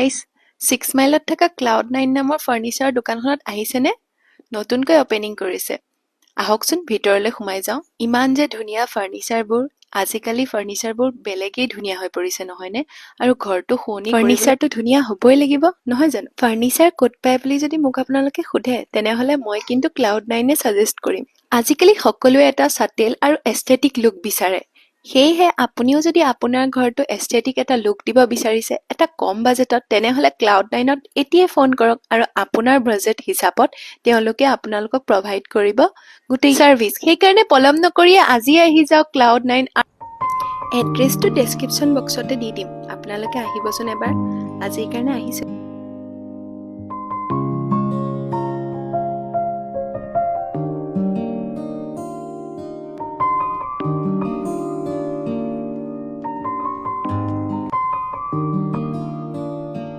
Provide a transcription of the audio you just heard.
Guys 6 মাইলত থকা ক্লাউড9 নামৰ furniture দোকানখনত আহিছেনে? নতুনকৈ অপেনিং কৰিছে। আহকচোন ভিতৰলৈ সোমাই যাওঁ। ইমান যে ধুনীয়া ফাৰ্ণিচাৰবোৰ। আজিকালি ফাৰ্ণিচাৰবোৰ বেলেগেই ধুনীয়া হৈ পৰিছে নহয়নে? আৰু ঘৰটো শুৱনি ফাৰ্ণিচাৰটো ধুনীয়া হ'বই লাগিব নহয় জানো? ফাৰ্ণিচাৰ ক'ত পায় বুলি যদি মোক আপোনালোকে সোধে তেনেহ'লে মই কিন্তু ক্লাউড9এ ছাজেষ্ট কৰিম। আজিকালি সকলোৱে এটা ছাটেল আৰু এস্থেটিক লুক বিচাৰে। সেয়েহে আপুনিও যদি আপোনাৰ ঘৰটো এস্থেটিক এটা লুক দিব বিচাৰিছে এটা কম বাজেটত তেনেহ'লে ক্লাউড9ত এতিয়াই ফোন কৰক আৰু আপোনাৰ বাজেট হিচাপত তেওঁলোকে আপোনালোকক প্ৰভাইড কৰিব গোটেই ছাৰ্ভিচ। সেইকাৰণে পলম নকৰিয়ে আজি আহি যাওক ক্লাউড9। এড্ৰেছটো ডেছক্ৰিপশ্যন বক্সতে দি দিম। আপোনালোকে আহিবচোন এবাৰ। আজিৰ কাৰণে আহিছোঁ।